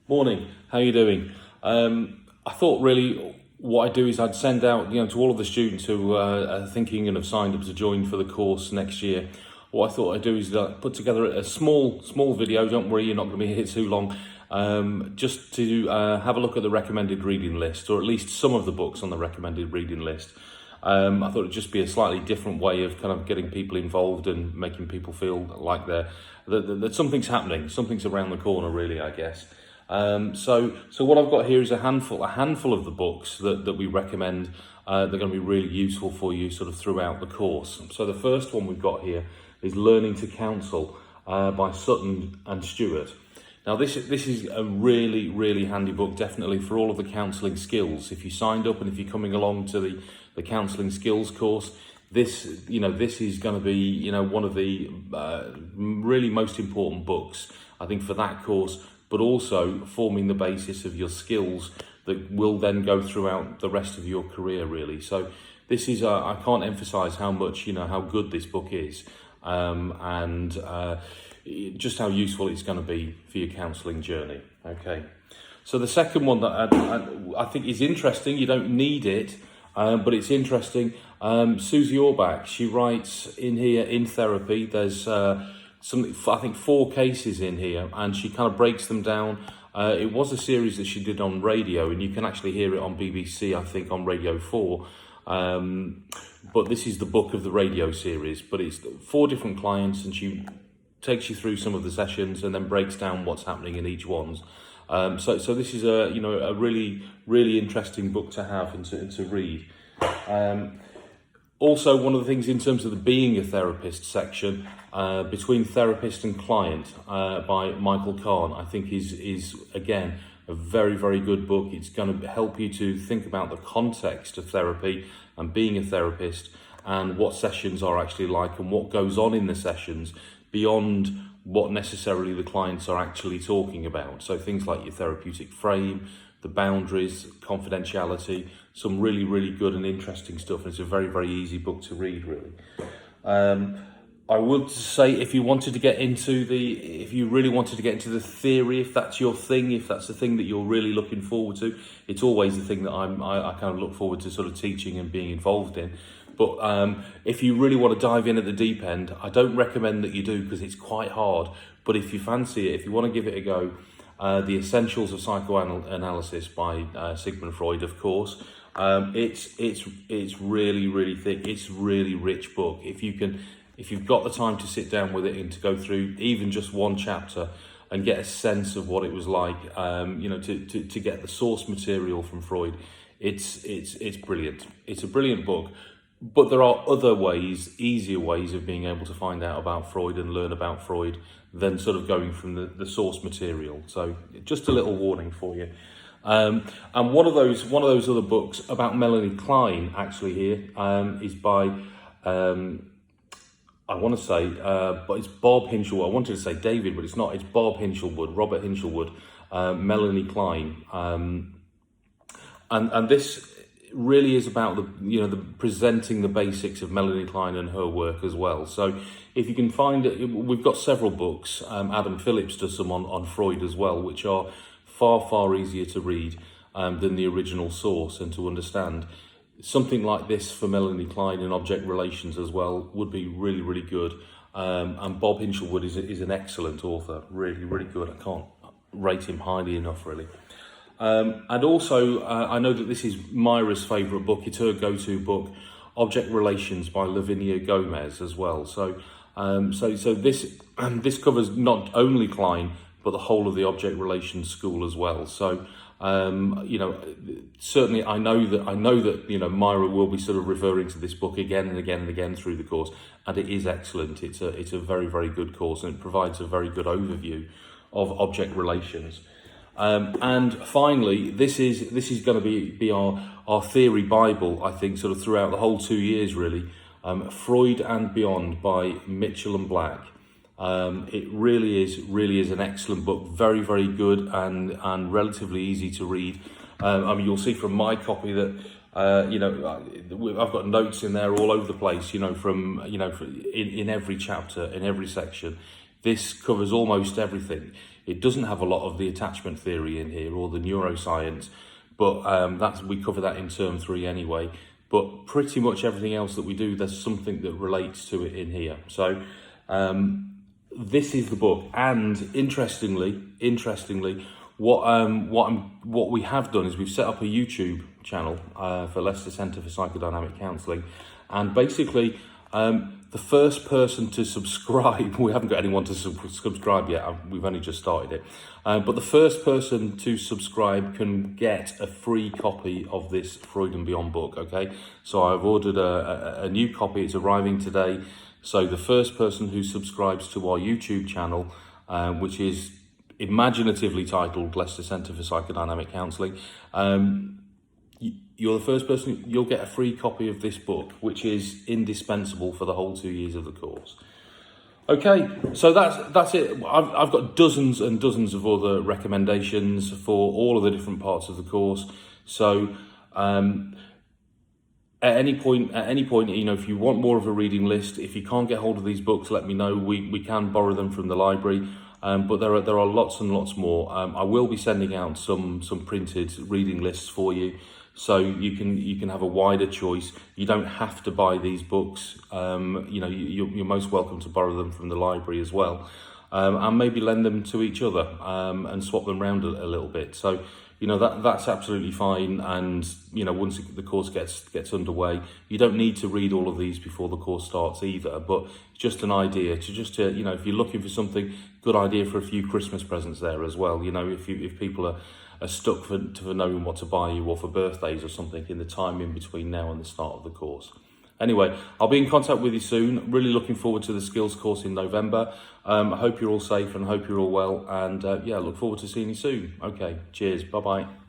Morning, how you doing? I thought really what I'd do is I'd send out, to all of the students who are thinking and have signed up to join for the course next year. What I thought I'd do is put together a small video. Don't worry, you're not going to be here too long. Just to have a look at the recommended reading list, or at least some of the books on the recommended reading list. I thought it'd just be a slightly different way of kind of getting people involved and making people feel like that something's happening, something's around the corner, really, I guess. So what I've got here is a handful of the books that we recommend. They're going to be really useful for you sort of throughout the course. So the first one we've got here is Learning to Counsel by Sutton and Stewart. Now this is a really handy book, definitely for all of the counselling skills. If you signed up and if you're coming along to the counselling skills course, this is going to be one of the really most important books, I think, for that course, but also forming the basis of your skills that will then go throughout the rest of your career, really. So this is I can't emphasize how much how good this book is, and just how useful it's going to be for your counselling journey. Okay, so the second one that I think is interesting, you don't need it, but it's interesting. Susie Orbach, she writes in here, in therapy, there's I think 4 cases in here, and she kind of breaks them down. It was a series that she did on radio, and you can actually hear it on BBC, I think, on Radio 4. But this is the book of the radio series, but it's 4 different clients, and she takes you through some of the sessions and then breaks down what's happening in each one's. So this is a really interesting book to have and to read. Also, one of the things in terms of the Being a Therapist section, Between Therapist and Client by Michael Kahn, I think is again a very good book. It's going to help you to think about the context of therapy and being a therapist, and what sessions are actually like and what goes on in the sessions beyond what necessarily the clients are actually talking about. So things like your therapeutic frame, the boundaries, confidentiality, some really good and interesting stuff. And it's a very easy book to read, really. I would say if you really wanted to get into the theory, if that's your thing, if that's the thing that you're really looking forward to, it's always the thing that I kind of look forward to sort of teaching and being involved in. But if you really want to dive in at the deep end, I don't recommend that you do, because it's quite hard. But if you fancy it, if you want to give it a go, The Essentials of Psychoanalysis by Sigmund Freud, of course. It's really thick. It's a really rich book. If you've got the time to sit down with it and to go through even just one chapter and get a sense of what it was like, to get the source material from Freud, it's brilliant. It's a brilliant book. But there are other ways, easier ways of being able to find out about Freud and learn about Freud than sort of going from the source material. So just a little warning for you. And one of those other books about Melanie Klein, actually, here is by I want to say, but it's Bob Hinshelwood. I wanted to say David, but it's not. It's Bob Hinshelwood, Robert Hinshelwood, Melanie Klein, and this really is about the presenting the basics of Melanie Klein and her work as well. So if you can find it, we've got several books. Adam Phillips does some on Freud as well, which are far easier to read than the original source and to understand. Something like this for Melanie Klein and object relations as well would be really good. And Bob Hinshelwood is an excellent author, really good. I can't rate him highly enough, really. And also, I know that this is Myra's favourite book. It's her go-to book, Object Relations by Lavinia Gomez as well. So this covers not only Klein, but the whole of the object relations school as well. So certainly I know that Myra will be sort of referring to this book again and again through the course, and it is excellent. It's a very good course, and it provides a very good overview of object relations. And finally, this is going to be our theory Bible, I think, sort of throughout the whole 2 years, really. Freud and Beyond by Mitchell and Black. It really is an excellent book, very good and relatively easy to read. You'll see from my copy that I've got notes in there all over the place. In every chapter, in every section. This covers almost everything. It doesn't have a lot of the attachment theory in here or the neuroscience, but we cover that in term 3 anyway. But pretty much everything else that we do, there's something that relates to it in here. So this is the book, and interestingly, what we have done is we've set up a YouTube channel for Leicester Centre for Psychodynamic Counselling, and basically the first person to subscribe, we haven't got anyone to subscribe yet, we've only just started it, but the first person to subscribe can get a free copy of this Freud and Beyond book, okay? So I've ordered a new copy, it's arriving today. So the first person who subscribes to our YouTube channel, which is imaginatively titled Leicester Centre for Psychodynamic Counselling, you're the first person, you'll get a free copy of this book, which is indispensable for the whole 2 years of the course. Okay, so that's it. I've got dozens and dozens of other recommendations for all of the different parts of the course. So at any point, you know, if you want more of a reading list, if you can't get hold of these books, let me know. We can borrow them from the library. But there are lots and lots more. I will be sending out some printed reading lists for you, so you can have a wider choice. You don't have to buy these books. You know, you're most welcome to borrow them from the library as well, and maybe lend them to each other and swap them around a little bit. So you know, that's absolutely fine. And you know, once the course gets underway, you don't need to read all of these before the course starts either. But just an idea to you know, if you're looking for something, good idea for a few Christmas presents there as well. You know, if people are stuck for knowing what to buy you, or for birthdays or something in the time in between now and the start of the course. Anyway, I'll be in contact with you soon. Really looking forward to the skills course in November. I hope you're all safe and hope you're all well. And yeah, look forward to seeing you soon. Okay, cheers. Bye-bye.